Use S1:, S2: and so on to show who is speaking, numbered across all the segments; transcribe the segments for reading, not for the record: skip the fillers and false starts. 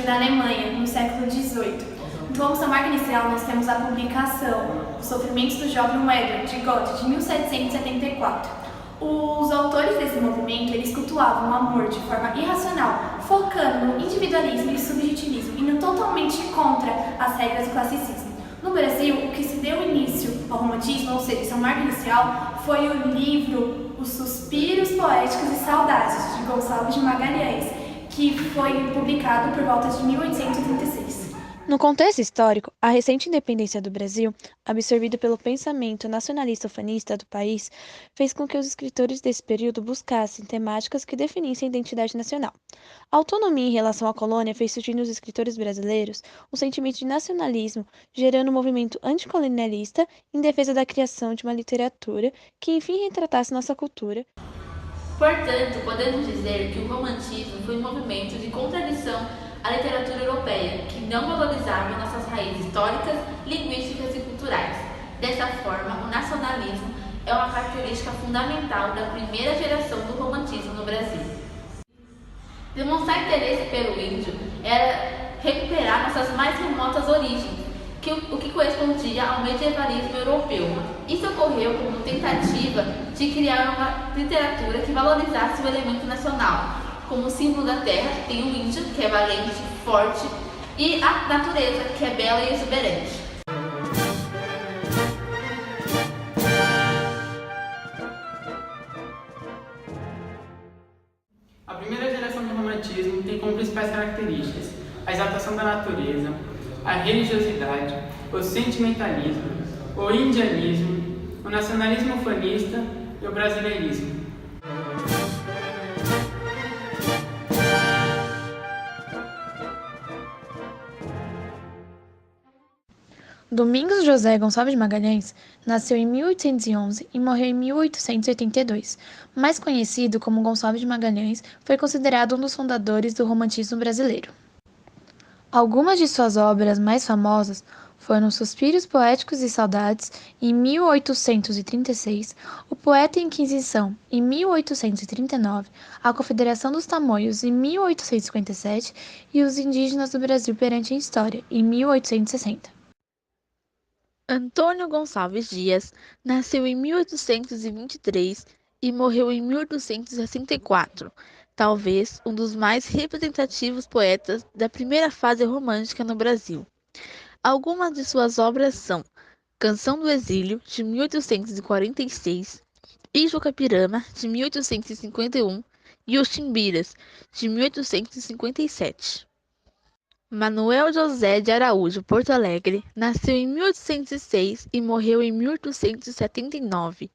S1: na Alemanha, no século XVIII. Como sua marca inicial, nós temos a publicação Os Sofrimentos do Jovem Werther, de Goethe, de 1774. Os autores desse movimento, eles cultuavam o amor de forma irracional, focando no individualismo e subjetivismo, indo totalmente contra as regras do classicismo. No Brasil, o que se deu início ao romantismo, ou seja, sua marca inicial, foi o livro Os Suspiros Poéticos e Saudades, de Gonçalves de Magalhães, que foi publicado por volta de 1836.
S2: No contexto histórico, a recente independência do Brasil, absorvida pelo pensamento nacionalista ufanista do país, fez com que os escritores desse período buscassem temáticas que definissem a identidade nacional. A autonomia em relação à colônia fez surgir nos escritores brasileiros um sentimento de nacionalismo, gerando um movimento anticolonialista em defesa da criação de uma literatura que enfim retratasse nossa cultura.
S3: Portanto, podemos dizer que o romantismo foi um movimento de contradição à literatura europeia, que não valorizava nossas raízes históricas, linguísticas e culturais. Dessa forma, o nacionalismo é uma característica fundamental da primeira geração do romantismo no Brasil. Demonstrar interesse pelo índio era recuperar nossas mais remotas origens, o que correspondia ao medievalismo europeu. Isso ocorreu como tentativa de criar uma literatura que valorizasse o elemento nacional. Como símbolo da terra, tem o índio, que é valente, forte, e a natureza, que é bela e exuberante.
S4: A primeira geração do romantismo tem como principais características a exaltação da natureza, a religiosidade, o sentimentalismo, o indianismo, o nacionalismo ufanista e o brasileirismo.
S2: Domingos José Gonçalves de Magalhães nasceu em 1811 e morreu em 1882. Mais conhecido como Gonçalves de Magalhães, foi considerado um dos fundadores do romantismo brasileiro. Algumas de suas obras mais famosas foram Suspiros Poéticos e Saudades, em 1836, O Poeta em Inquisição, em 1839, A Confederação dos Tamoios, em 1857 e Os Indígenas do Brasil perante a História, em 1860.
S5: Antônio Gonçalves Dias nasceu em 1823 e morreu em 1864, talvez um dos mais representativos poetas da primeira fase romântica no Brasil. Algumas de suas obras são Canção do Exílio, de 1846, Ijocapirama, de 1851 e Os Timbiras, de 1857. Manuel José de Araújo Porto Alegre nasceu em 1806 e morreu em 1879.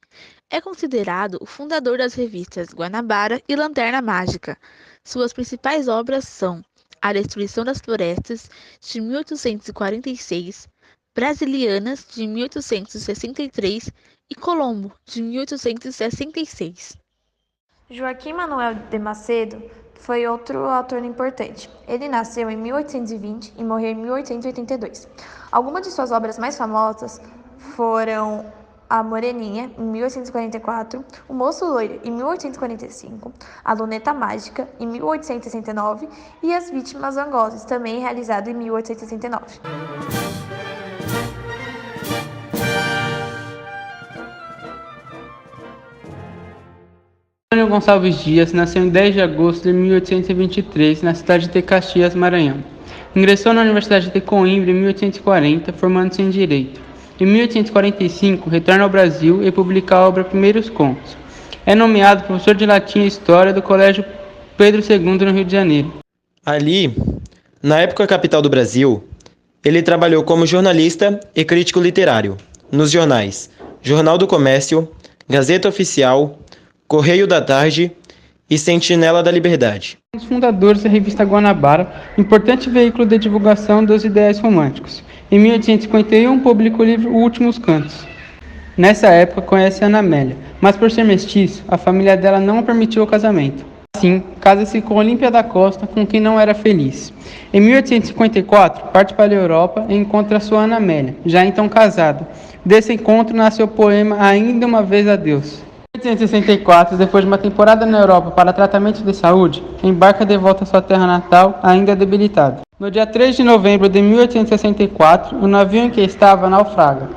S5: É considerado o fundador das revistas Guanabara e Lanterna Mágica. Suas principais obras são A Destruição das Florestas, de 1846, Brasilianas, de 1863 e Colombo, de 1866.
S2: Joaquim Manuel de Macedo foi outro autor importante. Ele nasceu em 1820 e morreu em 1882. Algumas de suas obras mais famosas foram A Moreninha, em 1844, O Moço Loiro, em 1845, A Luneta Mágica, em 1869 e As Vítimas Zangozes, também realizado em 1869.
S4: Antônio Gonçalves Dias nasceu em 10 de agosto de 1823, na cidade de Caxias, Maranhão. Ingressou na Universidade de Coimbra em 1840, formando-se em Direito. Em 1845, retorna ao Brasil e publica a obra Primeiros Contos. É nomeado professor de Latim e História do Colégio Pedro II, no Rio de Janeiro.
S6: Ali, na época capital do Brasil, ele trabalhou como jornalista e crítico literário, nos jornais Jornal do Comércio, Gazeta Oficial, Correio da Tarde e Sentinela da Liberdade.
S4: Um dos fundadores da revista Guanabara, importante veículo de divulgação dos ideais românticos. Em 1851, publicou o livro Últimos Cantos. Nessa época, conhece Ana Amélia, mas por ser mestiço, a família dela não permitiu o casamento. Assim, casa-se com Olímpia da Costa, com quem não era feliz. Em 1854, parte para a Europa e encontra sua Ana Amélia, já então casada. Desse encontro nasce o poema Ainda Uma Vez a Deus. Em 1864, depois de uma temporada na Europa para tratamento de saúde, embarca de volta à sua terra natal, ainda debilitado. No dia 3 de novembro de 1864, o navio em que estava naufraga.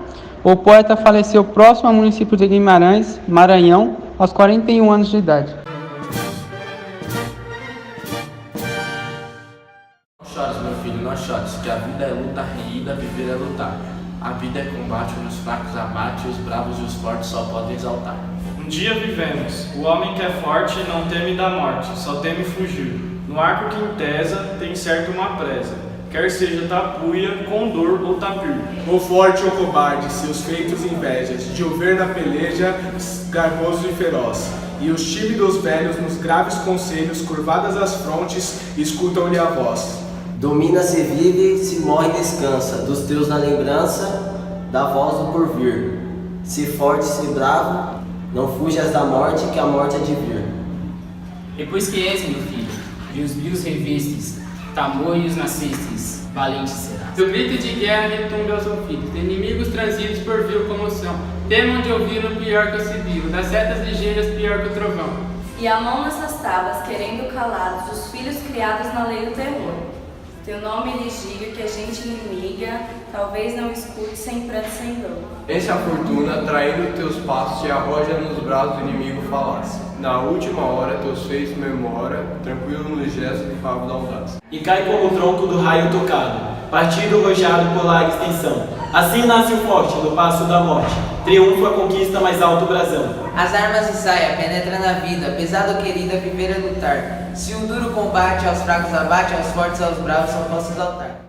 S4: O poeta faleceu próximo ao município de Guimarães, Maranhão, aos 41 anos de idade.
S7: Não chores, meu filho, não chores, que a vida é luta reída, viver é lutar. A vida é combate, os fracos abate, os bravos e os fortes só podem exaltar.
S8: Um dia vivemos, o homem que é forte não teme da morte, só teme fugir. No arco que entesa, tem certo uma presa, quer seja tapuia, condor ou tapir.
S9: O forte ou cobarde, seus feitos invejas, de o ver na peleja, garboso e feroz. E os tímidos velhos, nos graves conselhos, curvadas as frontes, escutam-lhe a voz.
S10: Domina se vive, se morre descansa, dos teus na lembrança, da voz do porvir. Se forte, se bravo, não fujas da morte, que a morte é de vir.
S11: Depois que és, meu filho, de os brios revistes, tamoios nascistes, valente serás.
S12: Do grito de guerra retumbe aos ouvidos, de inimigos transidos por vil comoção, temam de ouvir o pior que o sibilo, das setas ligeiras pior que o trovão.
S13: E a mão nessas tábuas, querendo calados, os filhos criados na lei do terror. Teu nome lhes diga que a gente inimiga, talvez não escute sem pranto, sem dor.
S9: Vence a fortuna, traindo teus passos, te arroja nos braços do inimigo falasse. Na última hora, teus feitos memora, tranquilo no gesto de favo da audácia.
S14: E cai como o tronco do raio tocado, partido rojado por larga extensão. Assim nasce o forte, no passo da morte, triunfa a conquista mais alto brasão.
S15: As armas ensaiam, penetra na vida, pesado querida, viver é lutar. Se um duro combate aos fracos abate, aos fortes aos bravos só posso exaltar.